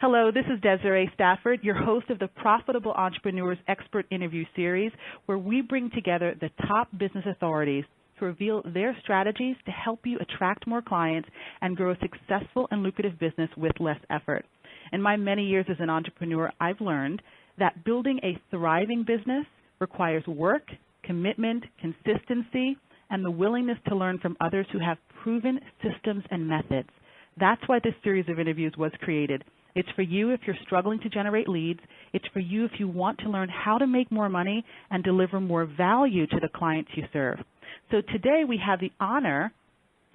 Hello, this is Desiree Stafford, your host of the Profitable Entrepreneurs Expert Interview Series, where we bring together the top business authorities to reveal their strategies to help you attract more clients and grow a successful and lucrative business with less effort. In my many years as an entrepreneur, I've learned that building a thriving business requires work, commitment, consistency, and the willingness to learn from others who have proven systems and methods. That's why this series of interviews was created. It's for you if you're struggling to generate leads. It's for you if you want to learn how to make more money and deliver more value to the clients you serve. So today we have the honor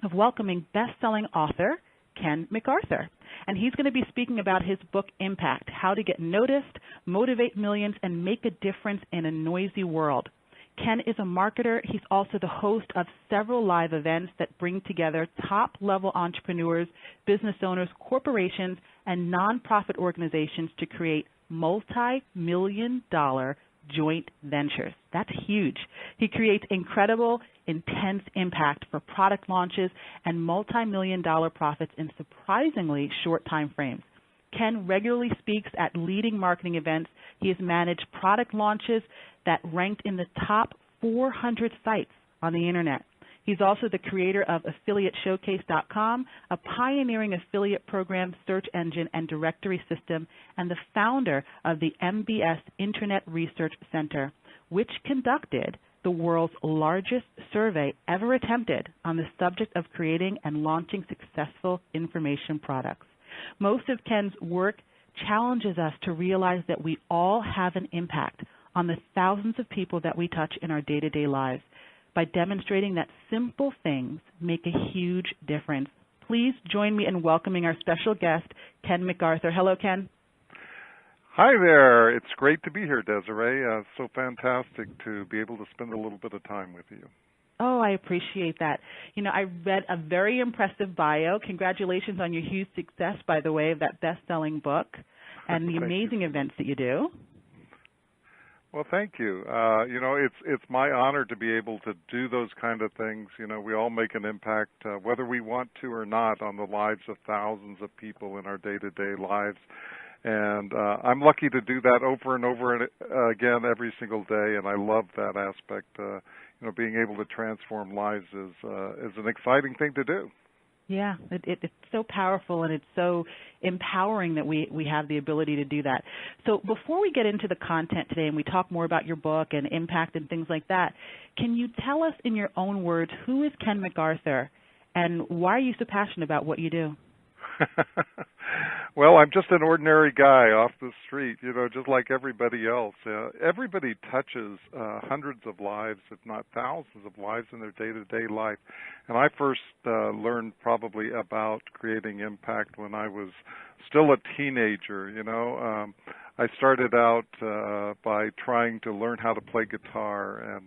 of welcoming best-selling author Ken McArthur. And he's going to be speaking about his book, Impact, How to Get Noticed, Motivate Millions, and Make a Difference in a Noisy World. Ken is a marketer. He's also the host of several live events that bring together top-level entrepreneurs, business owners, corporations, and nonprofit organizations to create multi-million-dollar joint ventures. That's huge. He creates incredible, intense impact for product launches and multi-million-dollar profits in surprisingly short time frames. Ken regularly speaks at leading marketing events. He has managed product launches that ranked in the top 400 sites on the Internet. He's also the creator of AffiliateShowcase.com, a pioneering affiliate program, search engine, and directory system, and the founder of the MBS Internet Research Center, which conducted the world's largest survey ever attempted on the subject of creating and launching successful information products. Most of Ken's work challenges us to realize that we all have an impact on the thousands of people that we touch in our day-to-day lives by demonstrating that simple things make a huge difference. Please join me in welcoming our special guest, Ken McArthur. Hello, Ken. Hi there. It's great to be here, Desiree. So fantastic to be able to spend a little bit of time with you. Oh, I appreciate that. You know, I read a very impressive bio. Congratulations on your huge success, by the way, of that best-selling book and the amazing events that you do. Well, thank you. You know, it's my honor to be able to do those kind of things. You know, we all make an impact, whether we want to or not, on the lives of thousands of people in our day-to-day lives. And I'm lucky to do that over and over again every single day, and I love that aspect. You know, being able to transform lives is an exciting thing to do. Yeah, it's so powerful, and it's so empowering that we have the ability to do that. So before we get into the content today and we talk more about your book and impact and things like that, can you tell us in your own words, who is Ken McArthur, and why are you so passionate about what you do? Well, I'm just an ordinary guy off the street, you know, just like everybody else. Everybody touches hundreds of lives, if not thousands of lives in their day-to-day life. And I first learned probably about creating impact when I was still a teenager, you know. I started out by trying to learn how to play guitar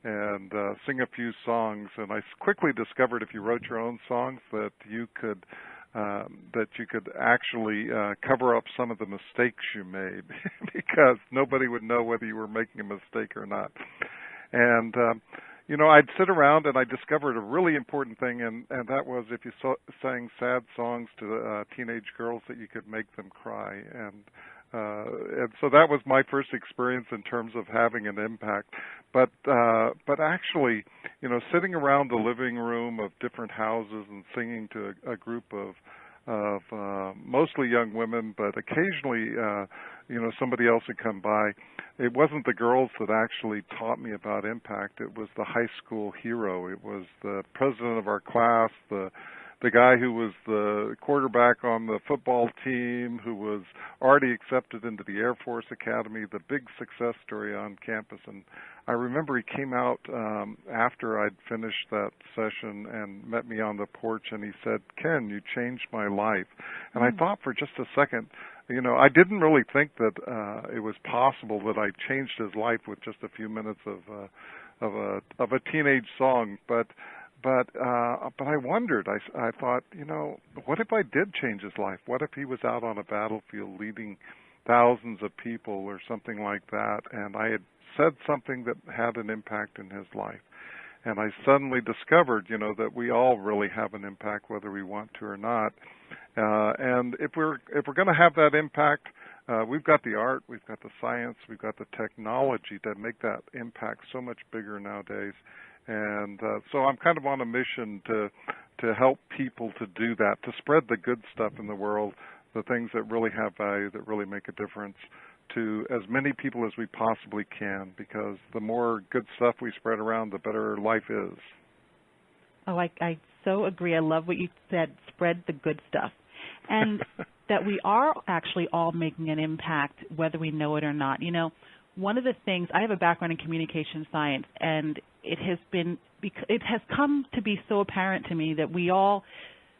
and sing a few songs. And I quickly discovered if you wrote your own songs that you could actually cover up some of the mistakes you made because nobody would know whether you were making a mistake or not. And, you know, I'd sit around and I discovered a really important thing, and that was if you sang sad songs to teenage girls that you could make them cry. And so that was my first experience in terms of having an impact. But actually, you know, sitting around the living room of different houses and singing to a group of mostly young women, but occasionally, you know, somebody else would come by. It wasn't the girls that actually taught me about impact. It was the high school hero. It was the president of our class, the guy who was the quarterback on the football team, who was already accepted into the Air Force Academy, the big success story on campus. And I remember he came out after I'd finished that session and met me on the porch, and he said, "Ken, you changed my life." And I thought for just a second, you know, I didn't really think that it was possible that I changed his life with just a few minutes of a teenage song, but I wondered. I thought, you know, what if I did change his life? What if he was out on a battlefield leading thousands of people or something like that, and I had said something that had an impact in his life? And I suddenly discovered, you know, that we all really have an impact whether we want to or not. And if we're going to have that impact, we've got the art, we've got the science, we've got the technology to make that impact so much bigger nowadays. And so I'm kind of on a mission to help people to do that, to spread the good stuff in the world, the things that really have value, that really make a difference to as many people as we possibly can, because the more good stuff we spread around, the better life is. Oh, I so agree. I love what you said, spread the good stuff. And that we are actually all making an impact, whether we know it or not. You know, one of the things, I have a background in communication science, and it has come to be so apparent to me that we all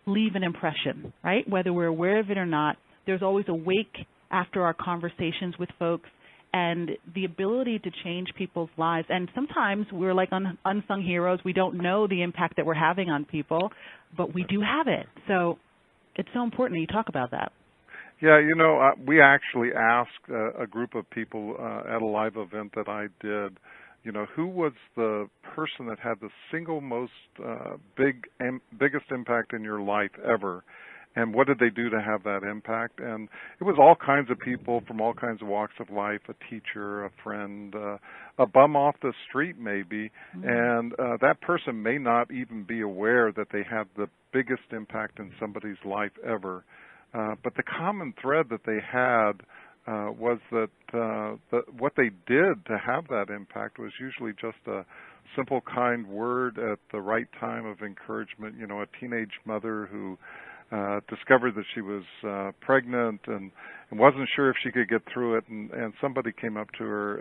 leave an impression, right? Whether we're aware of it or not, there's always a wake after our conversations with folks, and the ability to change people's lives. And sometimes we're like unsung heroes. We don't know the impact that we're having on people, but we do have it. So it's so important that you talk about that. Yeah, you know, we actually asked a group of people at a live event that I did, you know, who was the person that had the single most biggest impact in your life ever, and what did they do to have that impact? And it was all kinds of people from all kinds of walks of life, a teacher, a friend, a bum off the street maybe, and that person may not even be aware that they had the biggest impact in somebody's life ever. But the common thread that they had was that what they did to have that impact was usually just a simple, kind word at the right time of encouragement. You know, a teenage mother who discovered that she was pregnant and wasn't sure if she could get through it, and somebody came up to her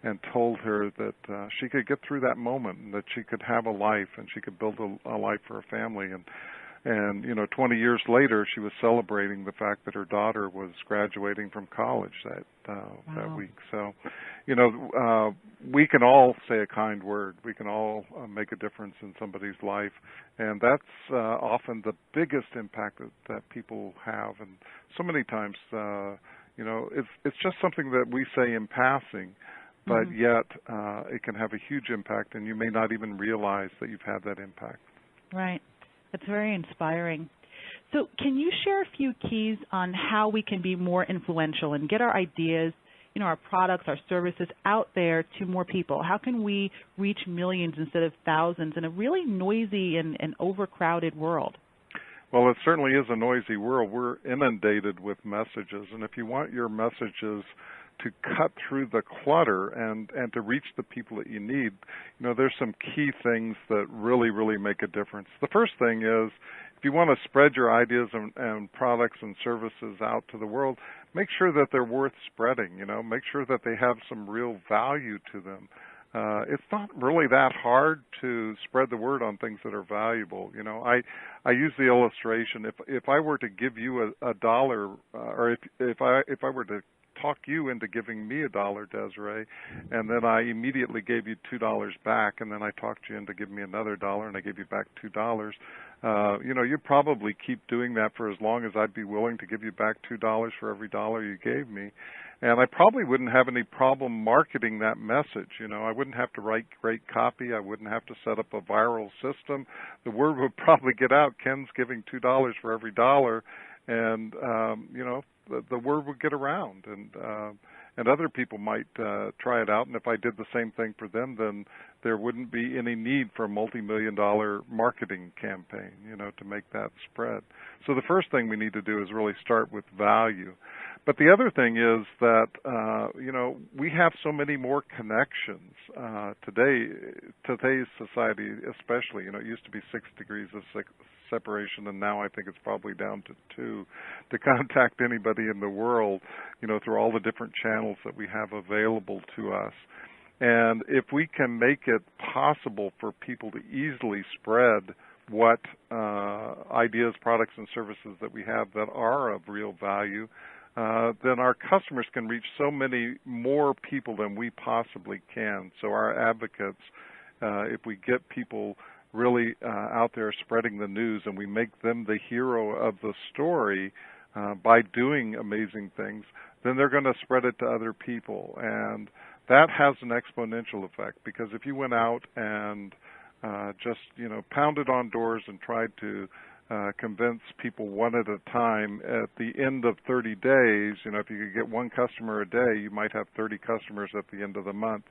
and told her that she could get through that moment, and that she could have a life and she could build a life for her family. And you know, 20 years later, she was celebrating the fact that her daughter was graduating from college that week. So, you know, we can all say a kind word. We can all make a difference in somebody's life, and that's often the biggest impact that people have. And so many times, you know, it's just something that we say in passing, but yet it can have a huge impact, and you may not even realize that you've had that impact. Right. That's very inspiring. So can you share a few keys on how we can be more influential and get our ideas, you know, our products, our services out there to more people? How can we reach millions instead of thousands in a really noisy and overcrowded world? Well, it certainly is a noisy world. We're inundated with messages, and if you want your messages to cut through the clutter and to reach the people that you need, you know, there's some key things that really, really make a difference. The first thing is, if you want to spread your ideas and products and services out to the world, make sure that they're worth spreading, you know, make sure that they have some real value to them. It's not really that hard to spread the word on things that are valuable. You know, I use the illustration, if I were to give you a dollar, or if I were to talk you into giving me $1, Desiree, and then I immediately gave you $2 back, and then I talked you into giving me another $1, and I gave you back $2. You know, you'd probably keep doing that for as long as I'd be willing to give you back $2 for every dollar you gave me. And I probably wouldn't have any problem marketing that message. You know, I wouldn't have to write great copy. I wouldn't have to set up a viral system. The word would probably get out, Ken's giving $2 for every dollar, and, you know, the word would get around, and other people might try it out. And if I did the same thing for them, then there wouldn't be any need for a multi-million-dollar marketing campaign, you know, to make that spread. So the first thing we need to do is really start with value. But the other thing is that, you know, we have so many more connections today's society especially. You know, it used to be 6 degrees of separation, and now I think it's probably down to 2 to contact anybody in the world, you know, through all the different channels that we have available to us. And if we can make it possible for people to easily spread what ideas, products, and services that we have that are of real value, then our customers can reach so many more people than we possibly can. So our advocates, if we get people really out there spreading the news, and we make them the hero of the story by doing amazing things, then they're going to spread it to other people. And that has an exponential effect, because if you went out and just, you know, pounded on doors and tried to convince people one at a time. At the end of 30 days, if you could get one customer a day, you might have 30 customers at the end of the month.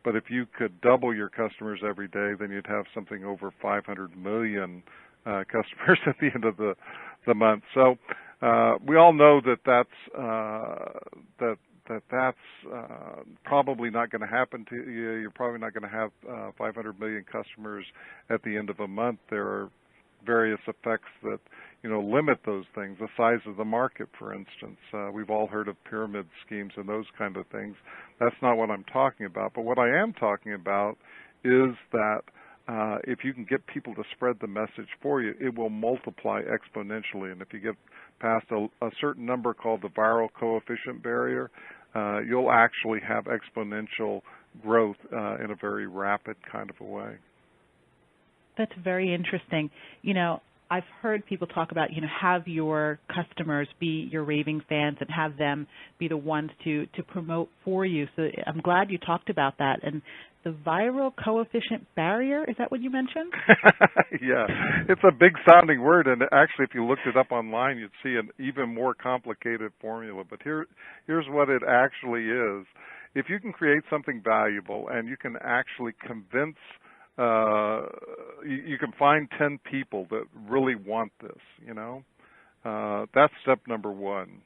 But if you could double your customers every day, then you'd have something over 500 million customers at the end of the month. So we all know that's probably not going to happen to you. You're probably not going to have 500 million customers at the end of a month. There are various effects that limit those things. The size of the market, for instance. We've all heard of pyramid schemes and those kind of things. That's not what I'm talking about. But what I am talking about is that if you can get people to spread the message for you, it will multiply exponentially. And if you get past a certain number called the viral coefficient barrier, you'll actually have exponential growth in a very rapid kind of a way. That's very interesting. I've heard people talk about, have your customers be your raving fans and have them be the ones to promote for you. So I'm glad you talked about that. And the viral coefficient barrier, is that what you mentioned? Yeah, it's a big sounding word, and actually if you looked it up online, you'd see an even more complicated formula. But here's what it actually is. If you can create something valuable and you can actually convince you can find 10 people that really want this, that's step number one.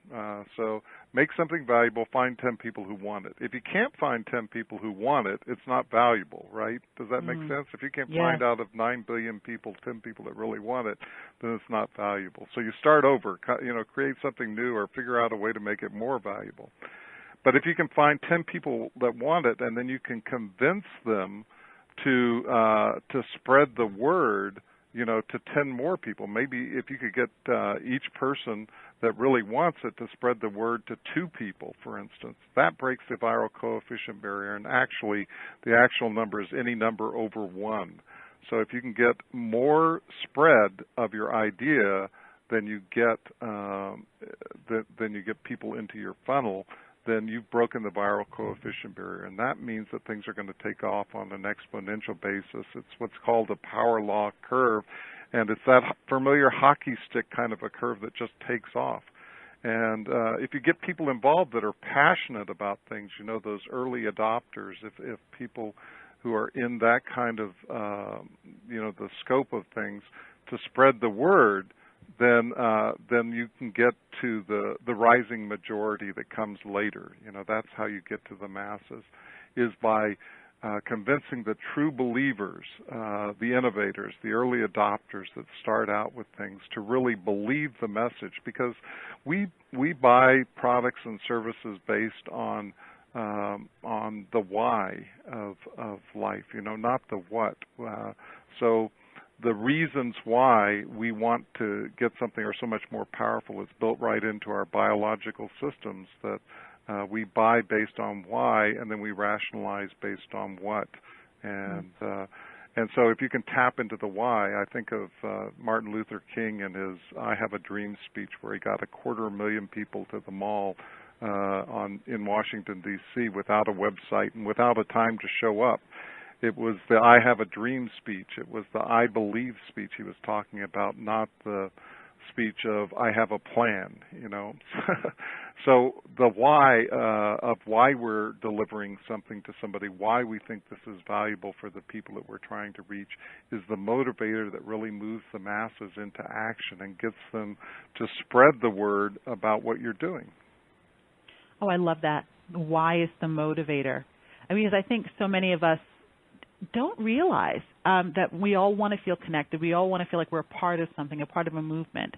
So make something valuable, find 10 people who want it. If you can't find 10 people who want it, it's not valuable, right? Does that make sense? If you can't find out of 9 billion people, 10 people that really want it, then it's not valuable. So you start over, create something new or figure out a way to make it more valuable. But if you can find 10 people that want it and then you can convince them to spread the word, to 10 more people. Maybe if you could get each person that really wants it to spread the word to 2 people, for instance, that breaks the viral coefficient barrier, and actually the actual number is any number over 1. So if you can get more spread of your idea than you get people into your funnel, then you've broken the viral coefficient barrier, and that means that things are going to take off on an exponential basis. It's what's called a power law curve, and it's that familiar hockey stick kind of a curve that just takes off. And if you get people involved that are passionate about things, those early adopters, if people who are in that kind of, the scope of things to spread the word, then you can get to the rising majority that comes later. That's how you get to the masses, is by convincing the true believers, the innovators, the early adopters that start out with things to really believe the message, because we buy products and services based on the why of life, not the what. So the reasons why we want to get something are so much more powerful. It's built right into our biological systems that we buy based on why, and then we rationalize based on what. And so if you can tap into the why, I think of Martin Luther King and his I Have a Dream speech, where he got 250,000 people to the mall in Washington, D.C. without a website and without a time to show up. It was the I Have a Dream speech. It was the I Believe speech he was talking about, not the speech of I have a plan, So the why of why we're delivering something to somebody, why we think this is valuable for the people that we're trying to reach, is the motivator that really moves the masses into action and gets them to spread the word about what you're doing. Oh, I love that. Why is the motivator? Because I think so many of us don't realize that we all want to feel connected. We all want to feel like we're a part of something, a part of a movement.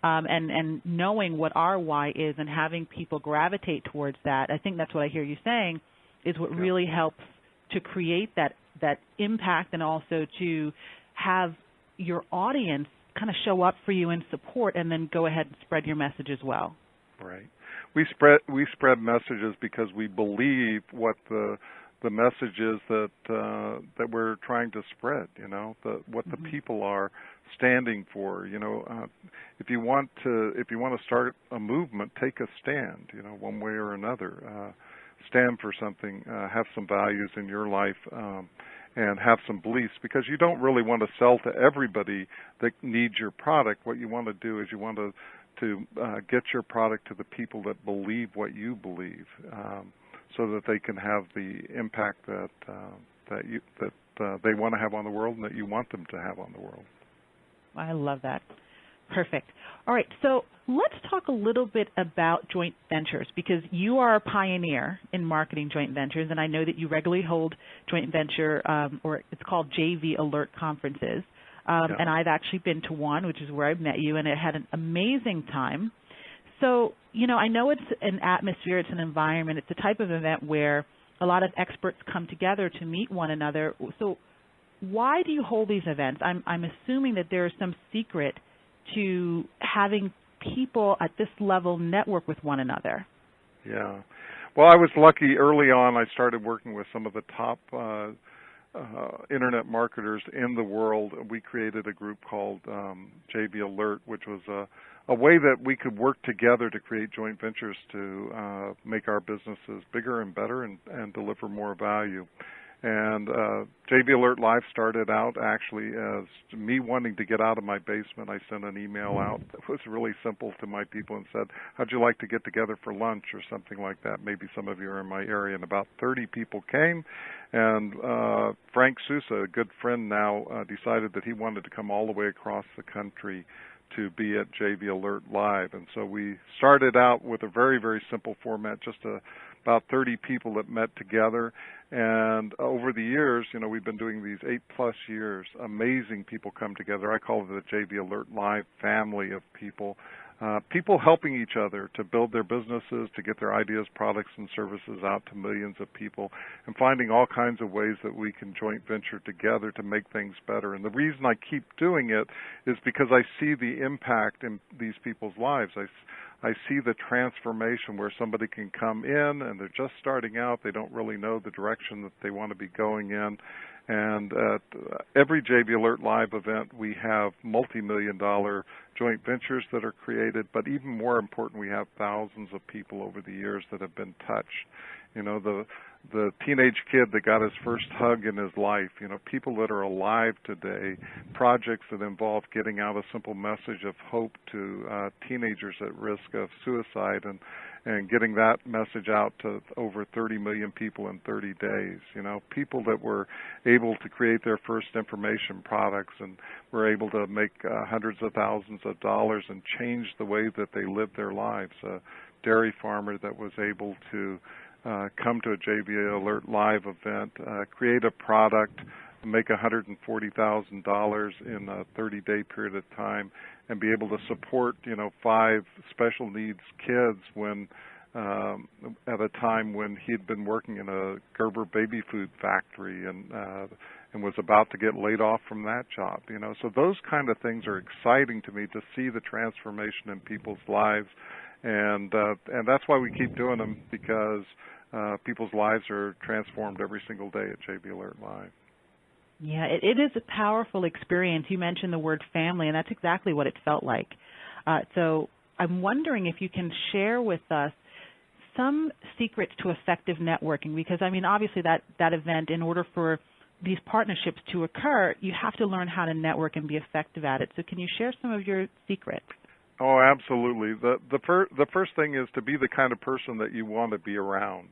And knowing what our why is and having people gravitate towards that, I think that's what I hear you saying, is what really helps to create that impact, and also to have your audience kind of show up for you in support and then go ahead and spread your message as well. Right. We spread messages because we believe what the message is that we're trying to spread, what the people are standing for. If you want to start a movement, take a stand, one way or another. Stand for something, have some values in your life, and have some beliefs, because you don't really want to sell to everybody that needs your product. What you want to do is you want to get your product to the people that believe what you believe, so that they can have the impact that they want to have on the world and that you want them to have on the world. I love that. Perfect. All right, so let's talk a little bit about joint ventures, because you are a pioneer in marketing joint ventures, and I know that you regularly hold joint venture, or it's called JV Alert conferences, and I've actually been to one, which is where I met you, and it had an amazing time. So, I know it's an atmosphere, it's an environment, it's the type of event where a lot of experts come together to meet one another. So why do you hold these events? I'm assuming that there is some secret to having people at this level network with one another. Yeah. Well, I was lucky early on. I started working with some of the top internet marketers in the world. We created a group called JV Alert, which was a way that we could work together to create joint ventures to make our businesses bigger and better and deliver more value. And JV Alert Live started out actually as me wanting to get out of my basement. I sent an email out that was really simple to my people and said, how'd you like to get together for lunch or something like that? Maybe some of you are in my area. And about 30 people came. And Frank Sousa, a good friend now, decided that he wanted to come all the way across the country to be at JV Alert Live. And so we started out with a very, very simple format, just about 30 people that met together. And over the years, we've been doing these 8+ years. Amazing people come together. I call it the JV Alert Live family of people. People helping each other to build their businesses, to get their ideas, products, and services out to millions of people, and finding all kinds of ways that we can joint venture together to make things better. And the reason I keep doing it is because I see the impact in these people's lives. I see the transformation where somebody can come in and they're just starting out. They don't really know the direction that they want to be going in. And at every JV Alert Live event, we have multi-million-dollar joint ventures that are created. But even more important, we have thousands of people over the years that have been touched. The teenage kid that got his first hug in his life, people that are alive today, projects that involve getting out a simple message of hope to teenagers at risk of suicide and getting that message out to over 30 million people in 30 days. People that were able to create their first information products and were able to make hundreds of thousands of dollars and change the way that they lived their lives. A dairy farmer that was able to come to a JV Alert Live event, create a product, make $140,000 in a 30-day period of time, and be able to support, 5 special needs kids when at a time when he'd been working in a Gerber baby food factory and was about to get laid off from that job. So those kind of things are exciting to me, to see the transformation in people's lives. And that's why we keep doing them, because people's lives are transformed every single day at JV Alert Live. Yeah, it is a powerful experience. You mentioned the word family, and that's exactly what it felt like. So I'm wondering if you can share with us some secrets to effective networking, because, obviously that event, in order for these partnerships to occur, you have to learn how to network and be effective at it. So can you share some of your secrets? Oh, absolutely. The first thing is to be the kind of person that you want to be around.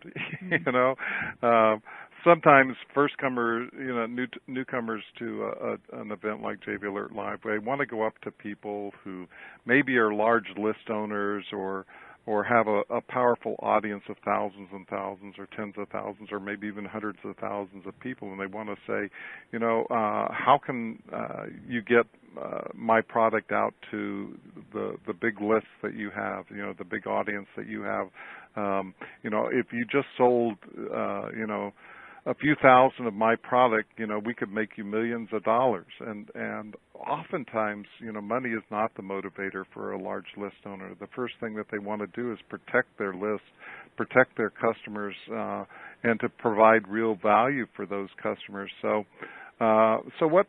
Sometimes newcomers to an event like JV Alert Live, they want to go up to people who maybe are large list owners or have a powerful audience of thousands and thousands or tens of thousands or maybe even hundreds of thousands of people, and they want to say, how can you get my product out to the big lists that you have, the big audience that you have. If you just sold, a few thousand of my product, we could make you millions of dollars. And oftentimes, money is not the motivator for a large list owner. The first thing that they want to do is protect their list, protect their customers, and to provide real value for those customers. So what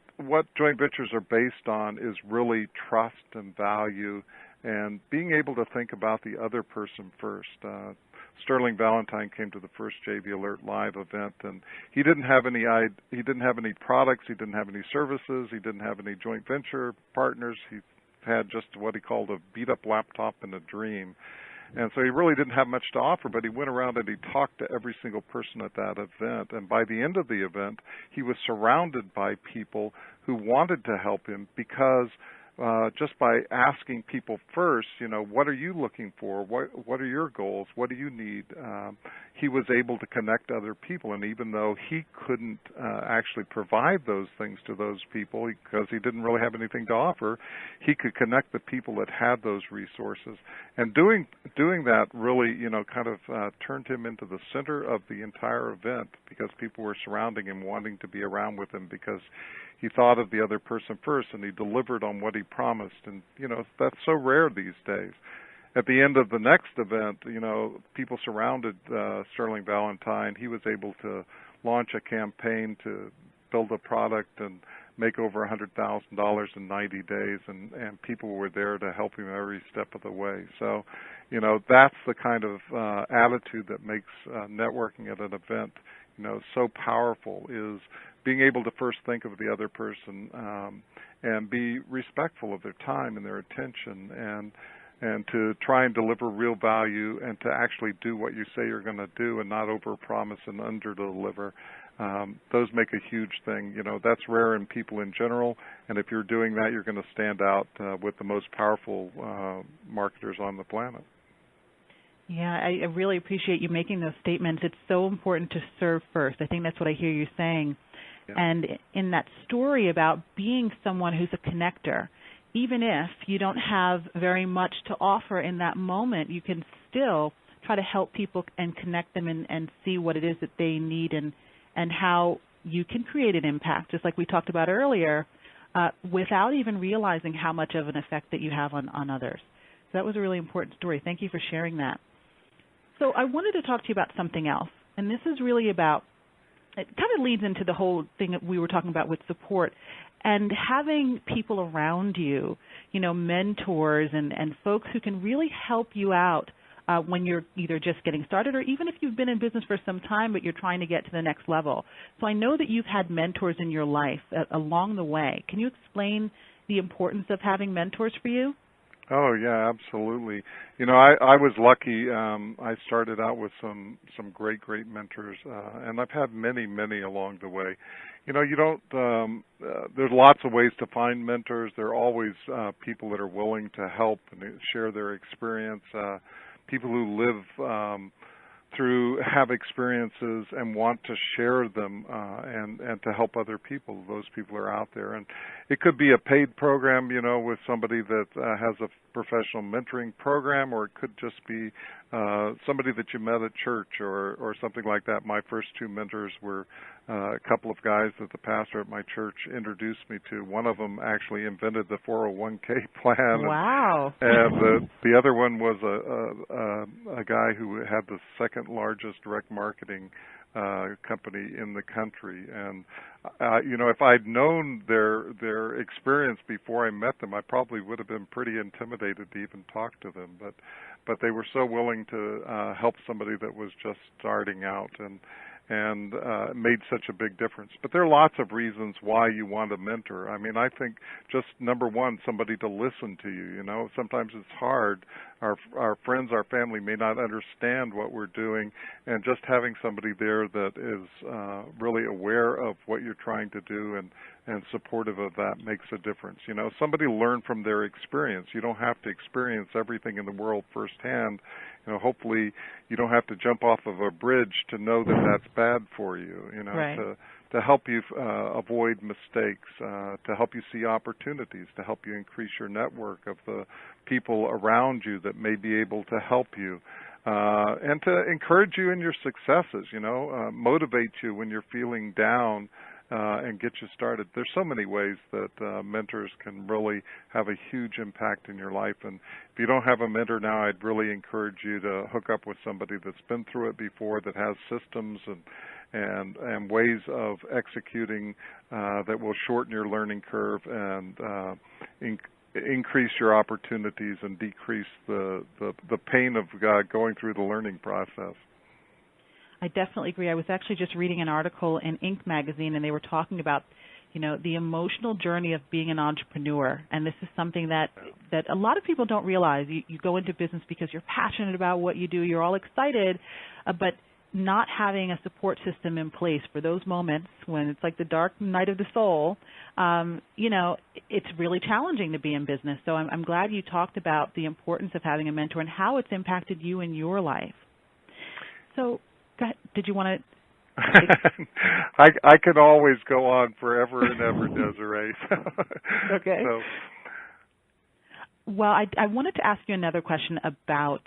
joint ventures are based on is really trust and value and being able to think about the other person first. Sterling Valentine came to the first JV Alert Live event, and he didn't have any products, he didn't have any services, he didn't have any joint venture partners. He had just what he called a beat-up laptop and a dream. And so he really didn't have much to offer, but he went around and he talked to every single person at that event. And by the end of the event, he was surrounded by people who wanted to help him because just by asking people first, what are you looking for? What are your goals? What do you need? He was able to connect other people, and even though he couldn't actually provide those things to those people because he didn't really have anything to offer, he could connect the people that had those resources. And doing that really, kind of turned him into the center of the entire event because people were surrounding him, wanting to be around with him because he thought of the other person first, and he delivered on what he promised. And, that's so rare these days. At the end of the next event, people surrounded Sterling Valentine. He was able to launch a campaign to build a product and make over $100,000 in 90 days, and people were there to help him every step of the way. So, that's the kind of attitude that makes networking at an event, so powerful, is being able to first think of the other person and be respectful of their time and their attention, and to try and deliver real value and to actually do what you say you're going to do and not overpromise and underdeliver. Those make a huge thing. That's rare in people in general, and if you're doing that, you're going to stand out with the most powerful marketers on the planet. Yeah, I really appreciate you making those statements. It's so important to serve first. I think that's what I hear you saying. Yeah. And in that story about being someone who's a connector, even if you don't have very much to offer in that moment, you can still try to help people and connect them and see what it is that they need and how you can create an impact, just like we talked about earlier, without even realizing how much of an effect that you have on others. So that was a really important story. Thank you for sharing that. So I wanted to talk to you about something else, and this is really about, it kind of leads into the whole thing that we were talking about with support and having people around you, mentors and folks who can really help you out when you're either just getting started or even if you've been in business for some time but you're trying to get to the next level. So I know that you've had mentors in your life along the way. Can you explain the importance of having mentors for you? Oh, yeah, absolutely. I was lucky. I started out with some great mentors, and I've had many along the way. There's lots of ways to find mentors. There are always people that are willing to help and share their experience, people who live have experiences and want to share them and to help other people. Those people are out there. And it could be a paid program, with somebody that has a professional mentoring program, or it could just be somebody that you met at church or something like that. My first two mentors were a couple of guys that the pastor at my church introduced me to. One of them actually invented the 401k plan. Wow. And the other one was a guy who had the second largest direct marketing company in the country. And if I'd known their experience before I met them, I probably would have been pretty intimidated to even talk to them. But they were so willing to help somebody that was just starting out, and made such a big difference. But there are lots of reasons why you want a mentor. I mean, I think just number one, somebody to listen to you. Sometimes it's hard. Our friends, our family may not understand what we're doing, and just having somebody there that is really aware of what you're trying to do and supportive of that makes a difference. Somebody learn from their experience. You don't have to experience everything in the world firsthand. Hopefully you don't have to jump off of a bridge to know that that's bad for you, Right. to help you avoid mistakes, to help you see opportunities, to help you increase your network of the people around you that may be able to help you, and to encourage you in your successes, motivate you when you're feeling down, and get you started. There's so many ways that mentors can really have a huge impact in your life. And if you don't have a mentor now, I'd really encourage you to hook up with somebody that's been through it before, that has systems and ways of executing that will shorten your learning curve and increase your opportunities and decrease the pain of going through the learning process. I definitely agree. I was actually just reading an article in Inc. magazine, and they were talking about, the emotional journey of being an entrepreneur. And this is something that a lot of people don't realize. You go into business because you're passionate about what you do. You're all excited, but not having a support system in place for those moments when it's like the dark night of the soul, it's really challenging to be in business. So I'm glad you talked about the importance of having a mentor and how it's impacted you in your life. So go ahead. Did you want to? I could always go on forever and ever, Desiree. Okay. Well, I wanted to ask you another question about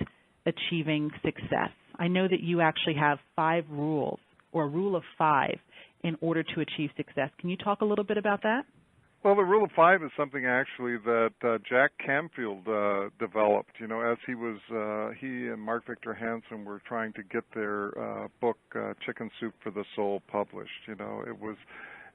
achieving success. I know that you actually have 5 rules, or a rule of 5, in order to achieve success. Can you talk a little bit about that? Well, the rule of 5 is something actually that Jack Canfield developed. As he and Mark Victor Hansen were trying to get their book Chicken Soup for the Soul published.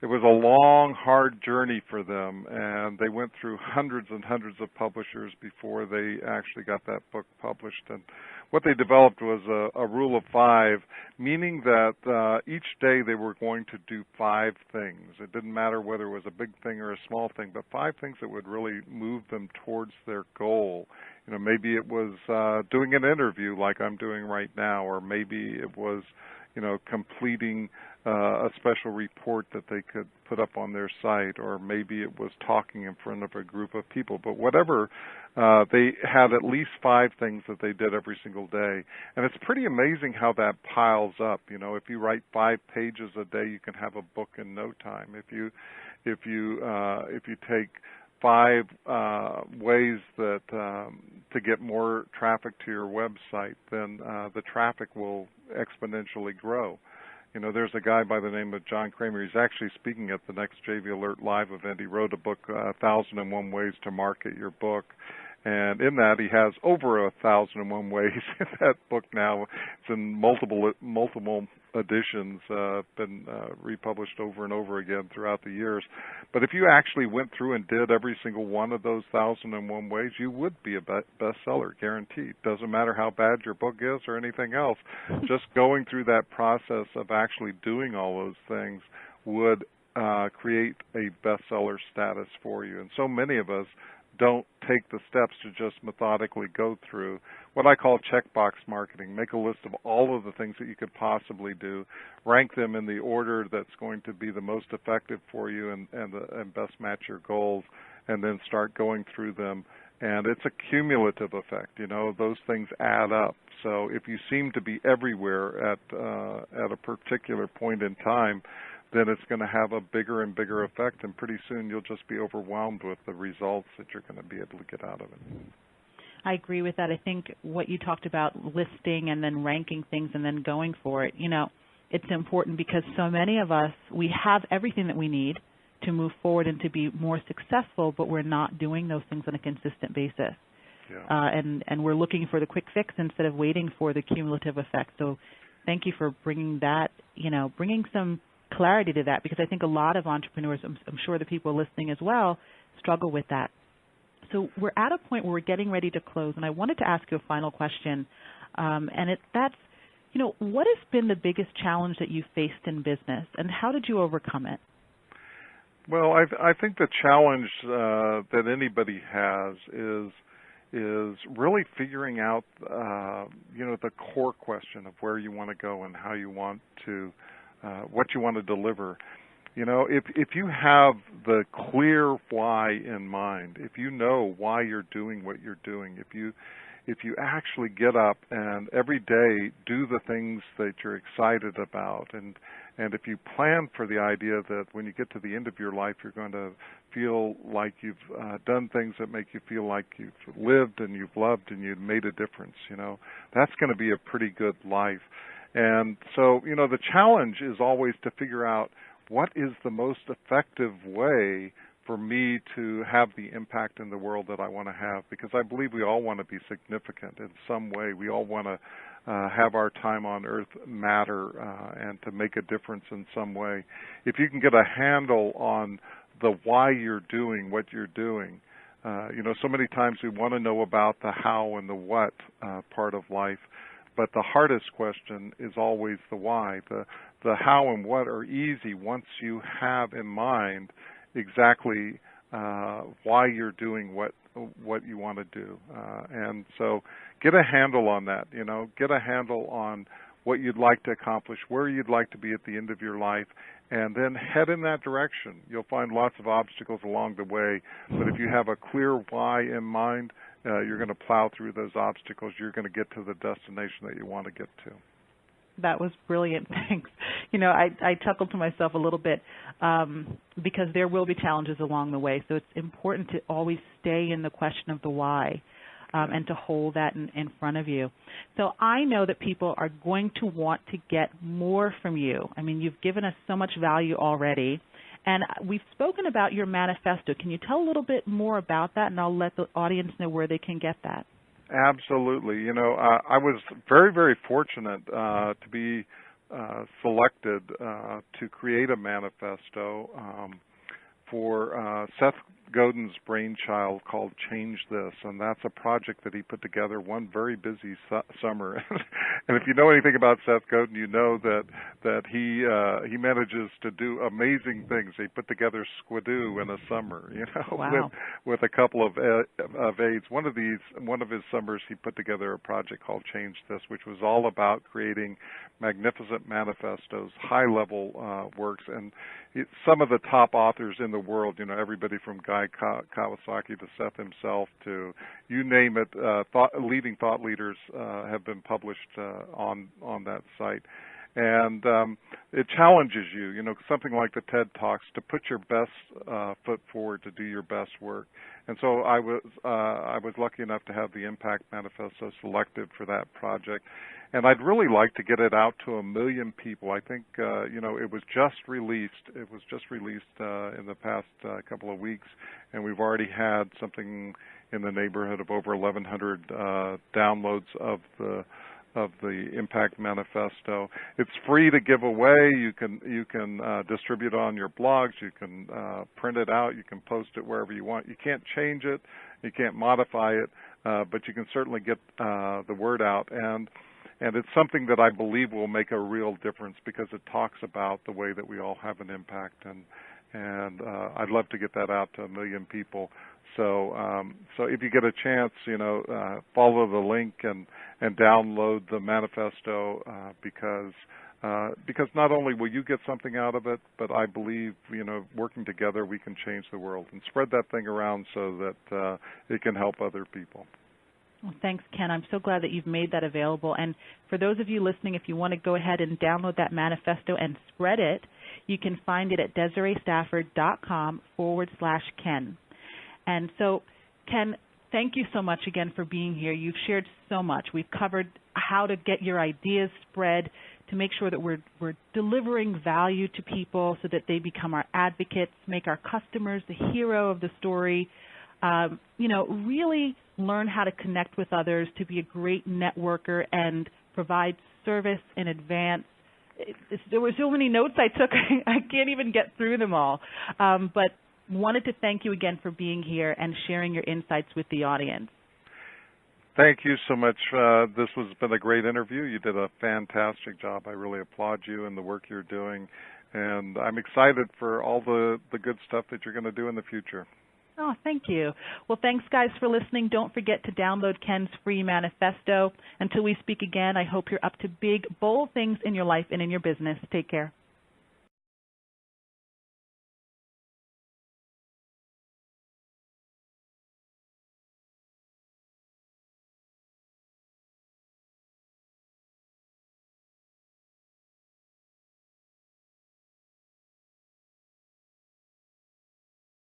It was a long, hard journey for them, and they went through hundreds and hundreds of publishers before they actually got that book published. And what they developed was a rule of 5, meaning that each day they were going to do 5 things. It didn't matter whether it was a big thing or a small thing, but 5 things that would really move them towards their goal. Maybe it was doing an interview like I'm doing right now, or maybe it was completing a special report that they could put up on their site, or maybe it was talking in front of a group of people. But whatever, they had at least 5 things that they did every single day. And it's pretty amazing how that piles up. If you write 5 pages a day, you can have a book in no time. If you take 5 ways that to get more traffic to your website, then the traffic will exponentially grow. There's a guy by the name of John Kramer. He's actually speaking at the next JV Alert Live event. He wrote a book, 1,001 Ways to Market Your Book. And in that, he has over 1,001 ways in that book now. It's in multiple editions, been republished over and over again throughout the years. But if you actually went through and did every single one of those 1,001 ways, you would be a bestseller, guaranteed. Doesn't matter how bad your book is or anything else. Just going through that process of actually doing all those things would create a bestseller status for you. And so many of us don't take the steps to just methodically go through what I call checkbox marketing. Make a list of all of the things that you could possibly do, rank them in the order that's going to be the most effective for you and best match your goals, and then start going through them. And it's a cumulative effect. Those things add up. So if you seem to be everywhere at a particular point in time, then it's going to have a bigger and bigger effect, and pretty soon you'll just be overwhelmed with the results that you're going to be able to get out of it. I agree with that. I think what you talked about, listing and then ranking things and then going for it, it's important because so many of us, we have everything that we need to move forward and to be more successful, but we're not doing those things on a consistent basis. Yeah. And we're looking for the quick fix instead of waiting for the cumulative effect. So thank you for bringing that, bringing some clarity to that, because I think a lot of entrepreneurs, I'm sure the people listening as well, struggle with that. So we're at a point where we're getting ready to close, and I wanted to ask you a final question, that's what has been the biggest challenge that you faced in business, and how did you overcome it? Well, I think the challenge that anybody has is really figuring out, the core question of where you want to go and how you want to what you want to deliver. If you have the clear why in mind, if you know why you're doing what you're doing, if you actually get up and every day do the things that you're excited about, and if you plan for the idea that when you get to the end of your life, you're going to feel like you've done things that make you feel like you've lived and you've loved and you've made a difference, that's going to be a pretty good life. And so, the challenge is always to figure out what is the most effective way for me to have the impact in the world that I want to have, because I believe we all want to be significant in some way. We all want to have our time on earth matter and to make a difference in some way. If you can get a handle on the why you're doing what you're doing, So many times we want to know about the how and the what part of life, but the hardest question is always the why. The how and what are easy once you have in mind exactly why you're doing what you want to do. And so get a handle on that, get a handle on what you'd like to accomplish, where you'd like to be at the end of your life, and then head in that direction. You'll find lots of obstacles along the way, but if you have a clear why in mind, you're going to plow through those obstacles. You're going to get to the destination that you want to get to. That was brilliant. Thanks. I chuckled to myself a little bit because there will be challenges along the way. So it's important to always stay in the question of the why and to hold that in front of you. So I know that people are going to want to get more from you. I mean, you've given us so much value already. And we've spoken about your manifesto. Can you tell a little bit more about that? And I'll let the audience know where they can get that. Absolutely. I was very, very fortunate to be selected to create a manifesto for Seth Godin's brainchild called Change This, and that's a project that he put together one very busy summer. And if you know anything about Seth Godin, you know that he manages to do amazing things. He put together Squidoo in a summer, wow. with a couple of aides. One of his summers, he put together a project called Change This, which was all about creating magnificent manifestos, high-level works, and some of the top authors in the world, everybody from Guy Kawasaki to Seth himself to you name it, leading thought leaders have been published on that site. And it challenges you, something like the TED Talks, to put your best foot forward, to do your best work. And so I was lucky enough to have the Impact Manifesto selected for that project. And I'd really like to get it out to 1 million people. I think, it was just released. It was just released in the past couple of weeks, and we've already had something in the neighborhood of over 1,100 downloads of the Impact Manifesto. It's free to give away. You can distribute it on your blogs. You can print it out. You can post it wherever you want. You can't change it. You can't modify it, but you can certainly get the word out. And it's something that I believe will make a real difference because it talks about the way that we all have an impact, and I'd love to get that out to 1 million people. So if you get a chance, follow the link and download the manifesto because not only will you get something out of it, but I believe working together we can change the world and spread that thing around so that it can help other people. Well, thanks, Ken. I'm so glad that you've made that available. And for those of you listening, if you want to go ahead and download that manifesto and spread it, you can find it at DesireeStafford.com/Ken. And so, Ken, thank you so much again for being here. You've shared so much. We've covered how to get your ideas spread, to make sure that we're delivering value to people so that they become our advocates, make our customers the hero of the story, really learn how to connect with others, to be a great networker and provide service in advance. There were so many notes I took, I can't even get through them all. But wanted to thank you again for being here and sharing your insights with the audience. Thank you so much. This has been a great interview. You did a fantastic job. I really applaud you and the work you're doing. And I'm excited for all the good stuff that you're going to do in the future. Oh, thank you. Well, thanks, guys, for listening. Don't forget to download Ken's free manifesto. Until we speak again, I hope you're up to big, bold things in your life and in your business. Take care.